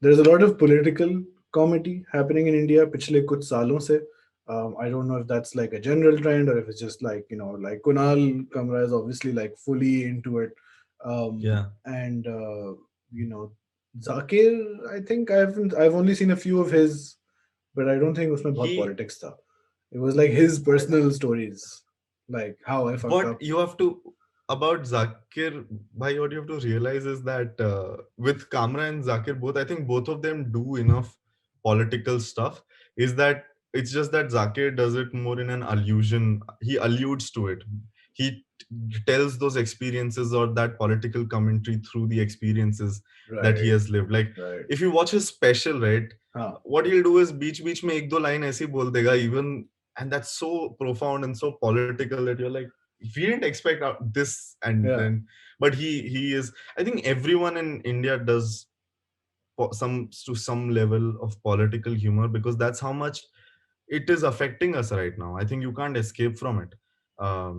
there's a lot of political comedy happening in India पिछले कुछ सालों से. I don't know if that's like a general trend or if it's just like, like Kunal Kamra is obviously like fully into it. Yeah. And you know, Zakir, I think I've only seen a few of his, but I don't think उसमें बहुत He politics था. It was like his personal stories, like how I fucked What up. you have to about Zakir, bhai, what you have to realize is that with Kamra and Zakir both, I think both of them do enough political stuff. Is that it's just that Zakir does it more in an allusion. He alludes to it. He tells those experiences or that political commentary through the experiences that he Right, has lived. Like right. if you watch his special, right, हाँ, what he'll do is beach mein ek do line ऐसे ही बोल देगा even, and that's so profound and so political that you're like, we didn't expect this. And yeah. then but he is, I think everyone in India does some to some level of political humor, because that's how much it is affecting us right now. I think you can't escape from it. um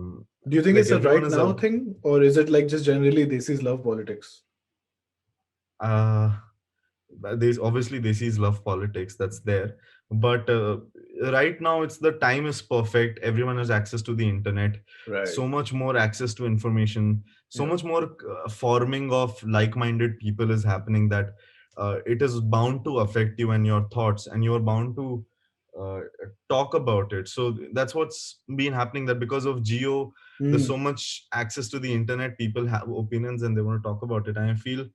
Do you think like it's a everyone right is now a thing, or is it like just generally Desis love politics? uh there's obviously this is love politics that's there, but right now it's the time is perfect, everyone has access to the internet, Right. so much more access to information, so Yeah. much more forming of like-minded people is happening, that it is bound to affect you and your thoughts, and you're bound to uh, talk about it. So that's what's been happening, that because of geo there's Hmm. so much access to the internet, people have opinions and they want to talk about it. And I feel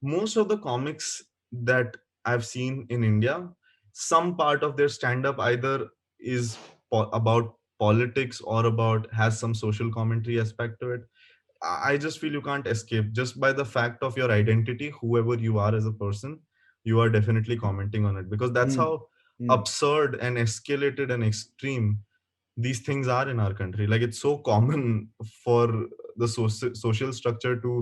most of the comics that I've seen in India, some part of their stand up either is about politics or about has some social commentary aspect to it. I just feel you can't escape just by the fact of your identity, whoever you are as a person, you are definitely commenting on it, because that's Hmm. how Hmm. absurd and escalated and extreme these things are in our country. Like it's so common for the social structure to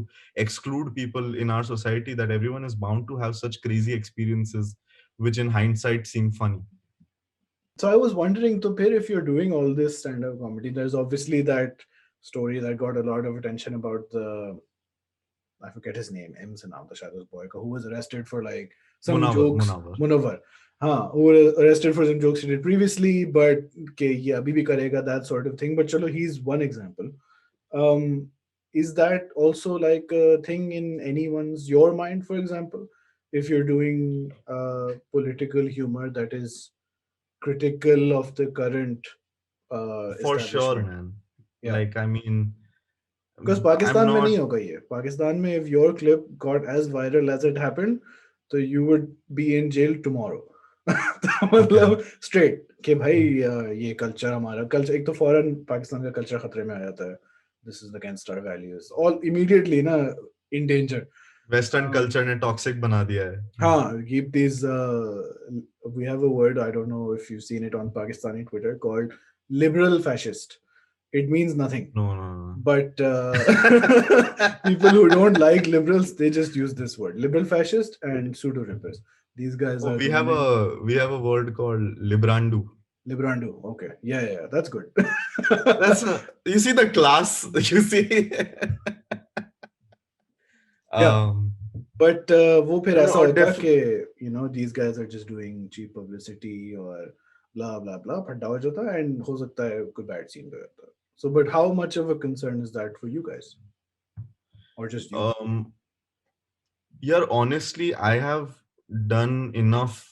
exclude people in our society that everyone is bound to have such crazy experiences, which in hindsight seem funny. So I was wondering, to Pir, if you're doing all this stand-up comedy, there's obviously that story that got a lot of attention about the, I forget his name, M se naam tha shayad us boy ka, who was arrested for like some Munawar, jokes. Munawar. Munawar. Who was arrested for some jokes he did previously, but ke ye abhi bhi karega, that sort of thing. But chalo, he's one example. Um, is that also like a thing in anyone's your mind, for example, if you're doing political humor that is critical of the current For sure, establishment? man. Yeah, Like, I mean, because I'm Pakistan में not. नहीं होगा ये. पाकिस्तान में if your clip got as viral as it happened, तो you would be in jail tomorrow. तो Okay. मतलब straight कि भाई ये कल्चर हमारा कल्चर, एक तो फौरन पाकिस्तान का कल्चर खतरे में आ जाता है. This is against our values. All immediately ना in danger. Western Um, culture ने टॉक्सिक बना दिया है. keep these. We have a word. I don't know if you've seen it on Pakistani Twitter called liberal fascist. It means nothing, No, no, no. but people who don't like liberals, they just use this word: liberal fascist and pseudo rippers. These guys Oh, are the main we have a word called librandu. liberando. Okay, yeah, yeah, yeah, that's good. That's you see the class. You see. Yeah, um, but वो फिर no, ऐसा or होता कि these guys are just doing cheap publicity or blah blah blah, फड्डा हो जाता है and हो सकता है कोई bad scene कर जाता है. So, but how much of a concern is that for you guys, or just you? um, yeah, honestly, I have done enough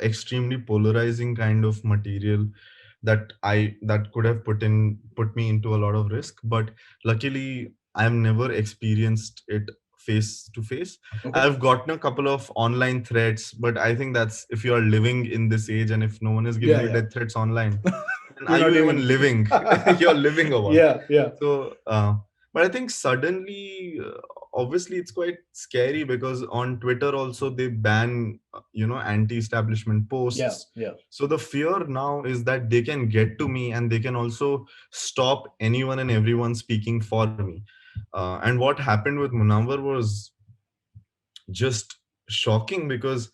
extremely polarizing kind of material that could have put me into a lot of risk, but luckily I've never experienced it face to face. Okay, I've gotten a couple of online threats, but I think that's if you are living in this age and if no one is giving yeah, you yeah, death threats online, then you're are not you living. even living? You're living or what? Yeah, yeah. So but I think suddenly obviously it's quite scary, because on Twitter also they ban anti-establishment Yeah, posts. yeah. So the fear now is that they can get to me and they can also stop anyone and everyone speaking for me. And what happened with Munawar was just shocking, because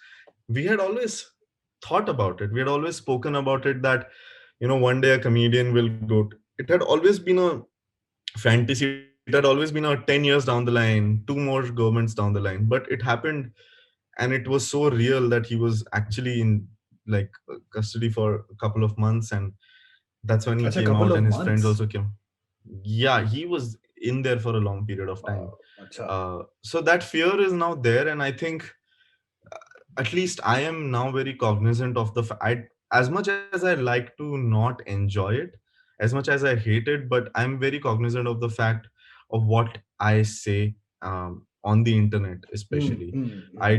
we had always thought about it, we had always spoken about it, that one day a comedian will it had always been a fantasy, it had always been a 10 years down the line, two more governments down the line, but it happened and it was so real that he was actually in like custody for a couple of months, and that's when he That's a came couple out, of and his friends months. also came. Yeah, he was in there for a long period of time. Acha. So that fear is now there, and I think at least I am now very cognizant of the as much as I like to not enjoy it, as much as I hate it, but I'm very cognizant of the fact of what I say on the internet, especially. I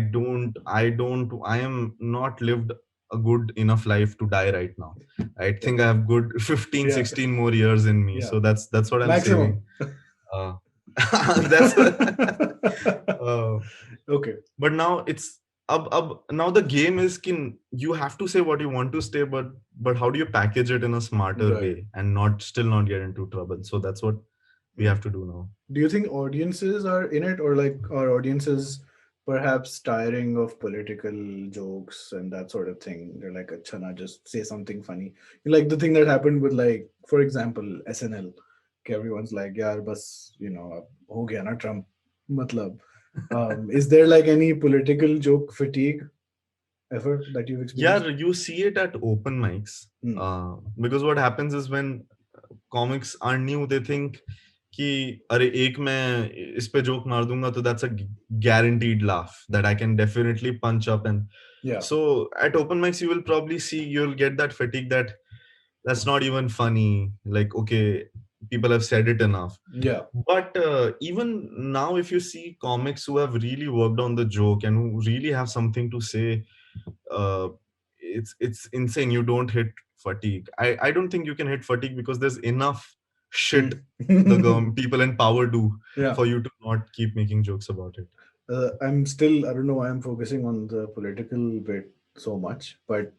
am not lived a good enough life to die right now. I Yeah. think I have good 15, Yeah. 16 more years in me. Yeah. So that's what I'm Maximum. saving. Uh, that's uh, Okay. but now it's now the game is you have to say what you want to say, but how do you package it in a smarter Right. way and not still not get into trouble? So that's what we have to do now. Do you think audiences are in it, or like are audiences perhaps tiring of political jokes and that sort of thing? They're like, "Achana, just say something funny." Like the thing that happened with, like, for example, SNL. Okay, everyone's like, "Yaar, bas, ab ho gaya na Trump." Matlab, is there like any political joke fatigue ever that you've Yeah, experienced? you see it at open mics, Hmm. because what happens is when comics are new, they think कि अरे एक मैं इस पे joke मार दूंगा तो that's a guaranteed laugh that I can definitely punch up. And Yeah. so at open mics you will probably see, you'll get that fatigue that that's not even funny, like okay, people have said it enough. Yeah. But even now if you see comics who have really worked on the joke and who really have something to say, uh, it's insane. You don't hit fatigue. I don't think you can hit fatigue because there's enough shit the people in power do Yeah. for you to not keep making jokes about it. I'm still, I don't know why I'm focusing on the political bit so much, but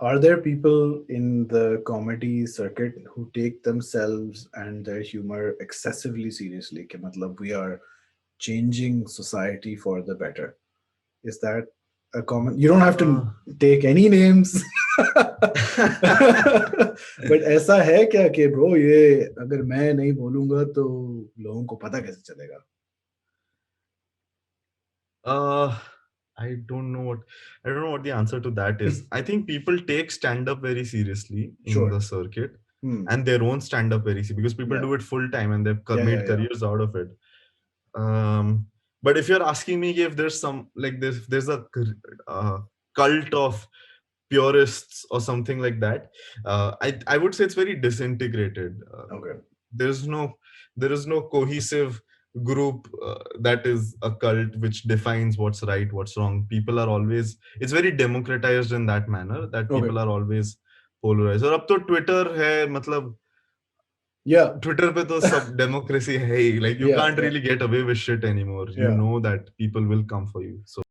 are there people in the comedy circuit who take themselves and their humor excessively seriously? Ke matlab, we are changing society for the better. Is that a common? You don't have to uh, take any names. But ऐसा है क्या कि bro, ये अगर मैं नहीं बोलूंगा तो लोगों को पता कैसे चलेगा? uh I don't know what the answer to that is. I think people take stand up very seriously in Sure. the circuit, Hmm. and their own stand up very seriously because people Yeah. do it full time and they've Yeah, made yeah, yeah. careers out of it. But if you're asking me if there's some like this, there's a cult of purists or something like that, I would say it's very disintegrated. Okay. There's no there is no cohesive group that is a cult which defines what's right, what's wrong. People are always, it's very democratized in that manner that Okay. people are always polarized. और अब तो Twitter है, मतलब Yeah. Twitter पे तो सब democracy है ही, like you Yeah. can't Yeah. really get away with shit anymore. You Yeah. know that people will come for you. So